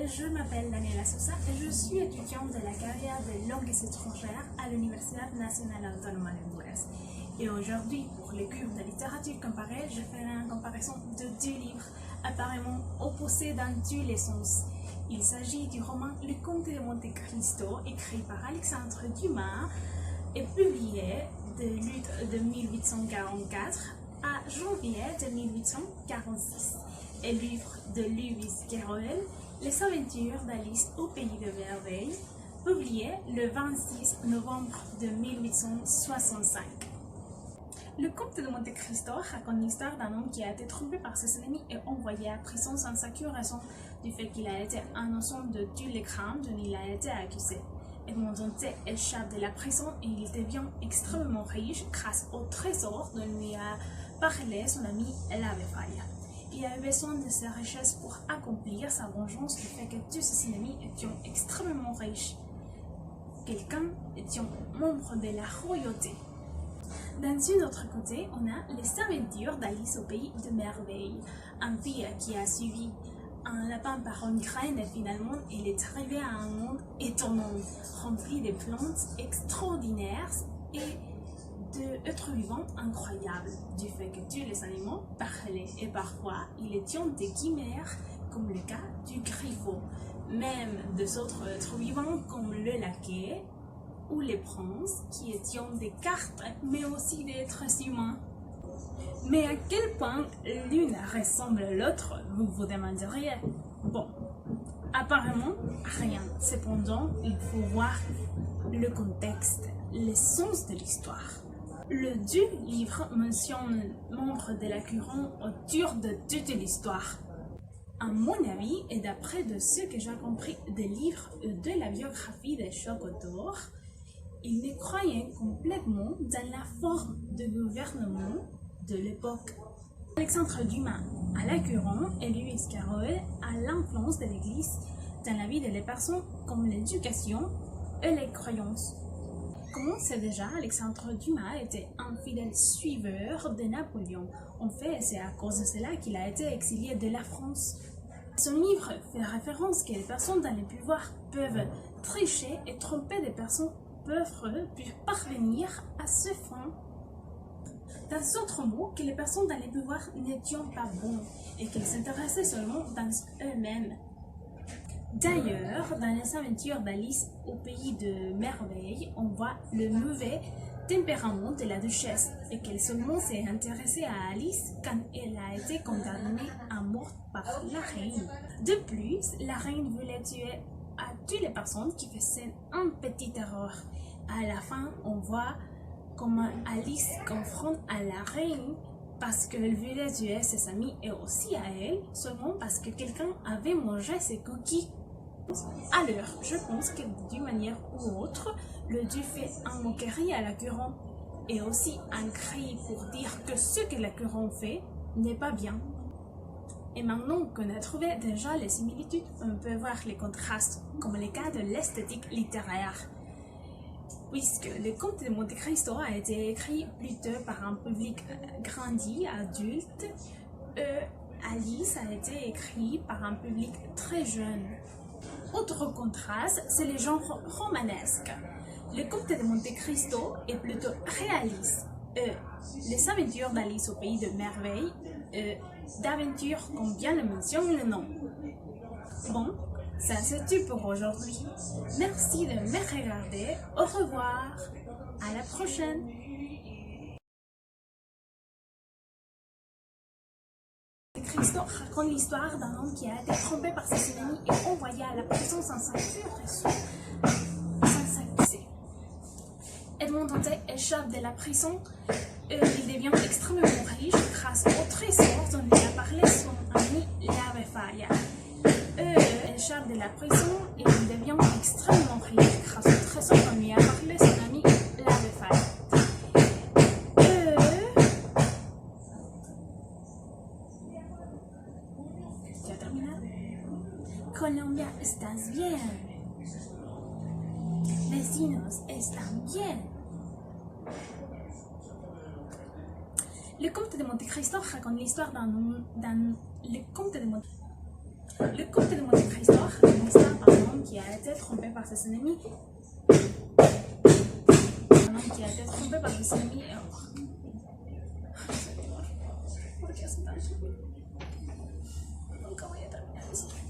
je m'appelle Daniela Sousa et je suis étudiante de la carrière de langues étrangères à l'Université nationale autonome d'Honduras. Et aujourd'hui, pour le cours de littérature comparée, je ferai une comparaison de deux livres apparemment opposés dans tous les sens. Il s'agit du roman Le Comte de Monte Cristo, écrit par Alexandre Dumas et publié de 1844 à janvier de 1846. Et livre de Lewis Carroll, Les aventures d'Alice au pays de merveilles, publié le 26 novembre de 1865. Le Comte de Monte Cristo raconte l'histoire d'un homme qui a été trompé par ses ennemis et envoyé à prison sans aucune raison du fait qu'il a été innocent de tous les crimes dont il a été accusé. Edmond Dantès échappe de la prison et il devient extrêmement riche grâce au trésor dont lui a parlé son ami l'Abbé Faria. Il a besoin de ses richesses pour accomplir sa vengeance du fait que tous ses ennemis étaient extrêmement riches. Quelqu'un était membre de la royauté. D'un autre côté, on a les aventures d'Alice au pays de merveilles, un fille qui a suivi un lapin par une graine et finalement il est arrivé à un monde étonnant, rempli de plantes extraordinaires et d'êtres vivants incroyables, du fait que tous les animaux parlaient et parfois ils étaient des chimères, comme le cas du griffon, même des autres êtres vivants comme le laquais ou les princes qui étaient des cartes mais aussi des êtres humains. Mais à quel point l'une ressemble à l'autre, vous vous demanderiez? Bon, apparemment rien. Cependant, il faut voir le contexte, le sens de l'histoire. Le deux livres mentionne membres de la couronne autour de toute l'histoire. À mon avis, et d'après de ce que j'ai compris des livres de la biographie de Chocotor, il les croyait complètement dans la forme de gouvernement de l'époque. Alexandre Dumas à la couronne et Lewis Carroll à l'influence de l'Église dans la vie de les personnes comme l'éducation et les croyances. Comme on sait déjà, Alexandre Dumas était un fidèle suiveur de Napoléon. En fait, c'est à cause de cela qu'il a été exilé de la France. Son livre fait référence que les personnes dans le pouvoir peuvent tricher et tromper des personnes pauvres pour parvenir à ce fin. Dans d'autres mots, que les personnes dans les pouvoirs n'étaient pas bons et qu'elles s'intéressaient seulement dans eux-mêmes. D'ailleurs, dans les aventures d'Alice au pays de merveilles, on voit le mauvais tempérament de la duchesse et qu'elle seulement s'est intéressée à Alice quand elle a été condamnée à mort par la reine. De plus, la reine voulait tuer à toutes les personnes qui faisaient une petite erreur. À la fin, on voit comment Alice confronte à la reine parce qu'elle voulait tuer ses amis et aussi à elle, seulement parce que quelqu'un avait mangé ses cookies. Alors, je pense que d'une manière ou autre, le dieu fait un moquerie à la couronne et aussi un cri pour dire que ce que la couronne fait n'est pas bien. Et maintenant qu'on a trouvé déjà les similitudes, on peut voir les contrastes, comme le cas de l'esthétique littéraire. Puisque le Comte de Monte Cristo a été écrit plutôt par un public grandi, adulte, Alice a été écrit par un public très jeune. Autre contraste, c'est le genre romanesque. Le Comte de Monte Cristo est plutôt réaliste. Les aventures d'Alice au pays de merveilles, d'aventures comme bien le mentionne le nom. Bon, ça c'est tout pour aujourd'hui. Merci de me regarder. Au revoir. À la prochaine. Cristo raconte l'histoire d'un homme qui a été trompé par ses ennemis et envoyé à la prison sans s'accuser. Edmond Dantès échappe de la prison et il devient extrêmement riche grâce au trésor dont lui a parlé son ami l'Abbé Faria. Il échappe de la prison et il devient extrêmement riche grâce au trésor dont lui a parlé son ami l'Abbé Faria. ¿Ya terminado? Colombia, ¿estás bien? Vecinos, ¿están bien? Le Comte de Monte Cristo raconte l'histoire d'un... Le Comte de Monte Cristo raconte par ses ennemis. Un homme qui a été trompé par ses ennemis. Pourquoi c'est un truc? Comment il a terminé ici?